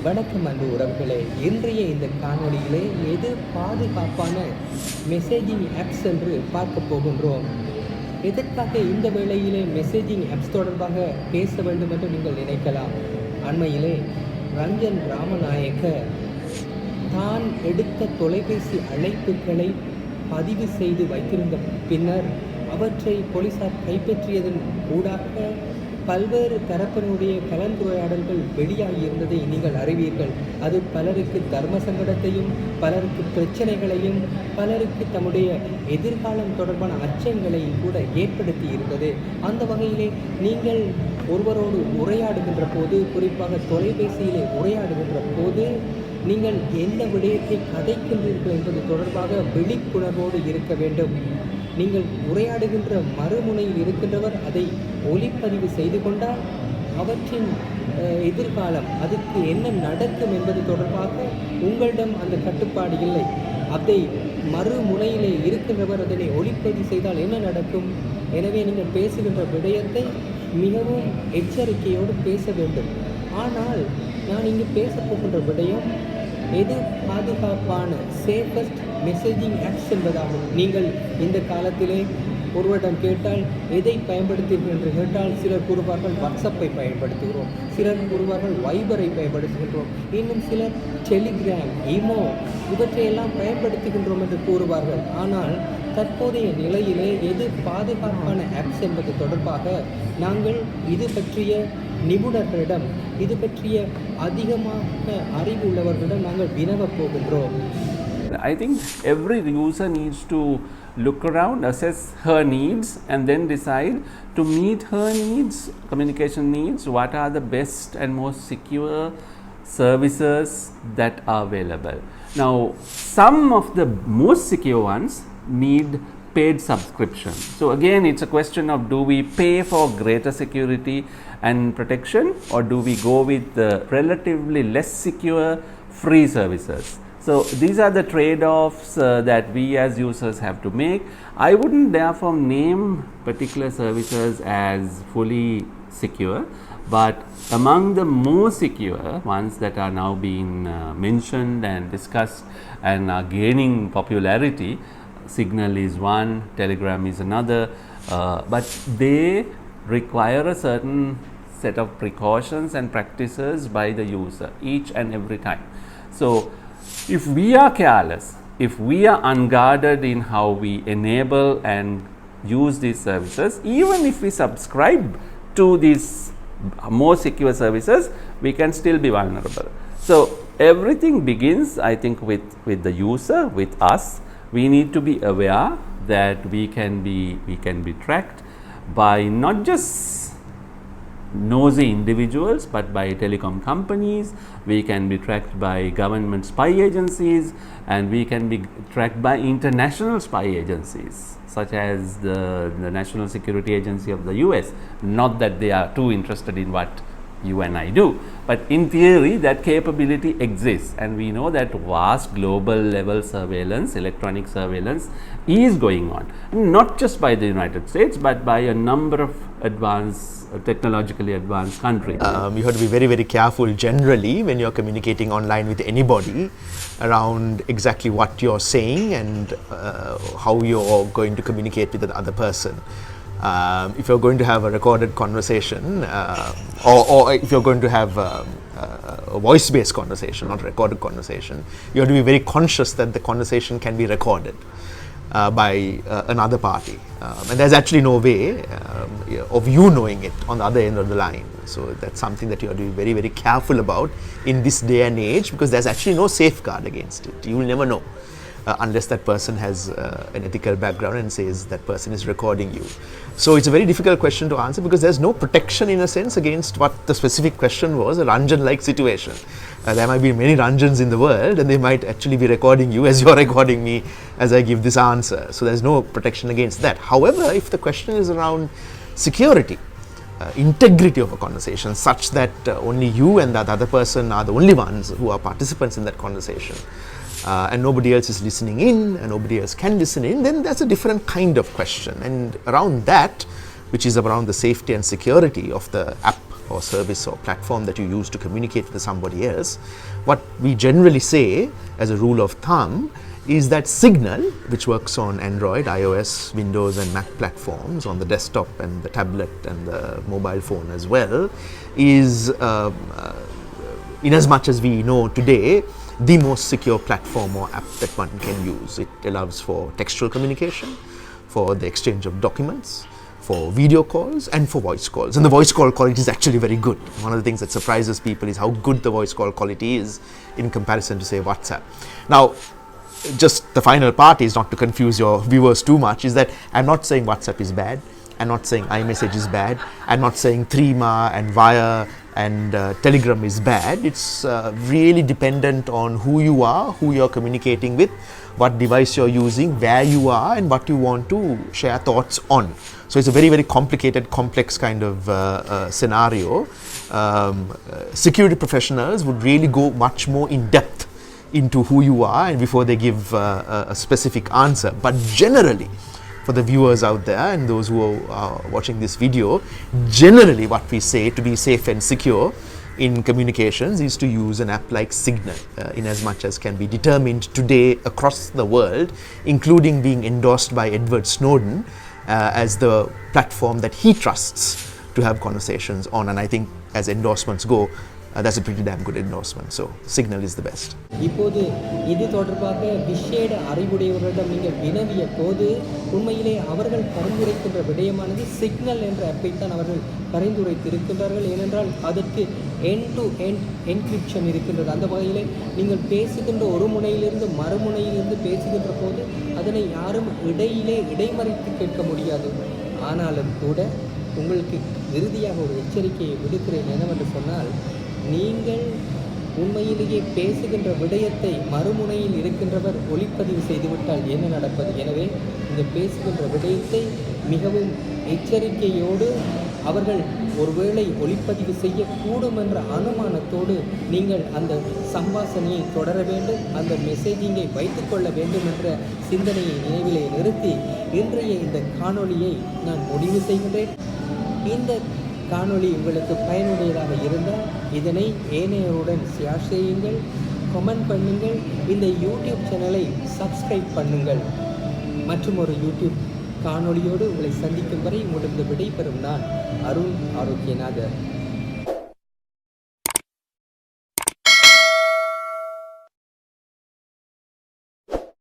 வணக்கம் அன்பு உறவுகளே, இன்றைய இந்த காணொளியிலே எது பாதுகாப்பான மெசேஜிங் ஆப்ஸ் என்று பார்க்க போகின்றோம். எதற்காக இந்த வேளையிலே மெசேஜிங் ஆப்ஸ் தொடர்பாக பேச வேண்டும் என்று நீங்கள் நினைக்கலாம். அண்மையிலே ரஞ்சன் ராமநாயக்க தான் எடுத்த தொலைபேசி அழைப்புகளை பதிவு செய்து வைத்திருந்த பின்னர் அவற்றை போலீசார் கைப்பற்றியதன் ஊடாக பல்வேறு தரப்பினுடைய கலந்துரையாடல்கள் வெளியாகியிருந்ததை நீங்கள் அறிவீர்கள். அது பலருக்கு தர்ம சங்கடத்தையும், பலருக்கு பிரச்சனைகளையும், பலருக்கு தம்முடைய எதிர்காலம் தொடர்பான அச்சங்களையும் கூட ஏற்படுத்தி இருந்தது. அந்த வகையிலே நீங்கள் ஒருவரோடு உரையாடுகின்ற போது, குறிப்பாக தொலைபேசியிலே உரையாடுகின்ற போது நீங்கள் எந்த விடயத்தை கதைக்கின்றீர்கள் என்பது தொடர்பாக விழிப்புணர்வோடு இருக்க வேண்டும். நீங்கள் உரையாடுகின்ற மறுமுனையில் இருக்கின்றவர் அதை ஒலிப்பதிவு செய்து கொண்டால் அவற்றின் எதிர்காலம், அதுக்கு என்ன நடக்கும் என்பது தொடர்பாக உங்களிடம் அந்த கட்டுப்பாடு இல்லை. அதை மறுமுனையிலே இருக்கின்றவர் அதனை ஒலிப்பதிவு செய்தால் என்ன நடக்கும்? எனவே நீங்கள் பேசுகின்ற விடயத்தை மிகவும் எச்சரிக்கையோடு பேச வேண்டும். ஆனால் நான் இங்கு பேசப் போகின்ற விடயம் எது பாதுகாப்பான சேஃபஸ்ட் மெசேஜிங் ஆப்ஸ் என்பதாகும். நீங்கள் இந்த காலத்திலே ஒருவரிடம் கேட்டால் எதை பயன்படுத்தீர்கள் என்று கேட்டால் சிலர் கூறுவார்கள் வாட்ஸ்அப்பை பயன்படுத்துகிறோம், சிலர் கூறுவார்கள் வைபரை பயன்படுத்துகின்றோம், இன்னும் சிலர் டெலிகிராம், இமோ இவற்றையெல்லாம் பயன்படுத்துகின்றோம் என்று கூறுவார்கள். ஆனால் தற்போதைய நிலையிலே எது பாதுகாப்பான ஆப்ஸ் என்பது தொடர்பாக நாங்கள் இது பற்றிய நிபுணர்களிடம், இது பற்றிய அதிகமாக அறிவு உள்ளவர்களிடம் நாங்கள் வினவப் போகின்றோம். I think every user needs to look around, assess her needs, and then decide to meet her needs, communication needs, what are the best and most secure services that are available. Now, some of the most secure ones need paid subscription. So again, it's a question of, do we pay for greater security and protection, or do we go with the relatively less secure free services? So these are the trade-offs that we as users have to make. I wouldn't therefore name particular services as fully secure, but among the more secure ones that are now being mentioned and discussed and are gaining popularity, Signal is one, Telegram is another, but they require a certain set of precautions and practices by the user each and every time. So if we are careless, if we are unguarded in how we enable and use these services, even if we subscribe to these more secure services, we can still be vulnerable. So everything begins, I think, with the user, with us. We need to be aware that we can be tracked by not just nosy individuals, but by telecom companies. We can be tracked by government spy agencies, and we can be tracked by international spy agencies such as the National Security Agency of the US. Not that they are too interested in what you and I do, but in theory that capability exists, and we know that vast global level surveillance, electronic surveillance is going on, not just by the United States but by a number of technologically advanced countries. You have to be very, very careful generally when you're communicating online with anybody around exactly what you're saying and how you're going to communicate with the other person. If you're going to have a recorded conversation or if you're going to have a voice-based conversation, not a recorded conversation, you have to be very conscious that the conversation can be recorded by another party, and there's actually no way of you knowing it on the other end of the line. So that's something that you have to be very, very careful about in this day and age, because there's actually no safeguard against it. You will never know unless that person has an ethical background and says that person is recording you. So it's a very difficult question to answer, because there's no protection in a sense against what the specific question was, a Ranjan-like situation. There might be many Ranjans in the world, and they might actually be recording you as you're recording me as I give this answer. So there's no protection against that. However, if the question is around security, integrity of a conversation, such that only you and that other person are the only ones who are participants in that conversation, and nobody else is listening in, and nobody else can listen in, then that's a different kind of question. And around that, which is around the safety and security of the app or service or platform that you use to communicate with somebody else, what we generally say as a rule of thumb is that Signal, which works on Android, iOS, Windows and Mac platforms, on the desktop and the tablet and the mobile phone as well, is in as much as we know today, the most secure platform or app that one can use. It allows for textual communication, for the exchange of documents, for video calls and for voice calls. And the voice call quality is actually very good. One of the things that surprises people is how good the voice call quality is in comparison to, say, WhatsApp. Now, just the final part is not to confuse your viewers too much, is that I'm not saying WhatsApp is bad, I'm not saying iMessage is bad, I'm not saying Threema and Via and Telegram is bad. It's really dependent on who you are, who you're communicating with, what device you're using, where you are and what you want to share thoughts on. So it's a very, very complicated, complex kind of scenario. Security professionals would really go much more in depth into who you are and before they give a specific answer. But generally, for the viewers out there and those who are watching this video, generally what we say to be safe and secure in communications is to use an app like Signal, in as much as can be determined today across the world, including being endorsed by Edward Snowden as the platform that he trusts to have conversations on. And I think as endorsements go, that's a pretty damn good endorsement. So Signal is the best. இப்போது இது தொடர்பாக விசேட அறிவுடையவர்களிடம் நீங்கள் வினவிய போது உண்மையிலே அவர்கள் பரிந்துரைக்கின்ற விடயமானது signal என்ற ஆப்பை தான் அவர்கள் பரிந்துரைத்திருக்கின்றார்கள். ஏனென்றால் அதற்கு எண்ட் டு எண்ட் என்கிரிப்ஷன் இருக்கின்றது. அந்த வகையிலே நீங்கள் பேசுகின்ற ஒரு முனையிலிருந்து மறுமுனையிலிருந்து பேசுகின்ற போது அதனை யாரும் இடைமறித்து கேட்க முடியாது. ஆனாலும் கூட உங்களுக்கு இறுதியாக ஒரு எச்சரிக்கையை விடுக்கிறேன். என்னவென்று சொன்னால், நீங்கள் உண்மையிலேயே பேசுகின்ற விடயத்தை மறுமுனையில் இருக்கின்றவர் ஒளிப்பதிவு செய்துவிட்டால் என்ன நடப்பது? எனவே இந்த பேசுகின்ற விடயத்தை மிகவும் எச்சரிக்கையோடு அவர்கள் ஒருவேளை ஒளிப்பதிவு செய்யக்கூடும் என்ற அனுமானத்தோடு நீங்கள் அந்த சம்பாஷணையை தொடர வேண்டும், அந்த மெசேஜிங்கை வைத்துக்கொள்ள வேண்டும் என்ற சிந்தனையை நினைவிலே நிறுத்தி இன்றைய இந்த காணொளியை நான் முடிவு செய்கின்றேன். இந்த காணொளி உங்களுக்கு பயனுடையதாக இருந்தால் இதனை ஏனையருடன் ஷேர் செய்யுங்கள், கமெண்ட் பண்ணுங்கள், இந்த யூடியூப் சேனலை சப்ஸ்கிரைப் பண்ணுங்கள். மற்றும் ஒரு யூடியூப் காணொளியோடு உங்களை சந்திக்கும் வரை உங்களிடம் விடைபெறும் நான் அருண் ஆரோக்கியநாதர்.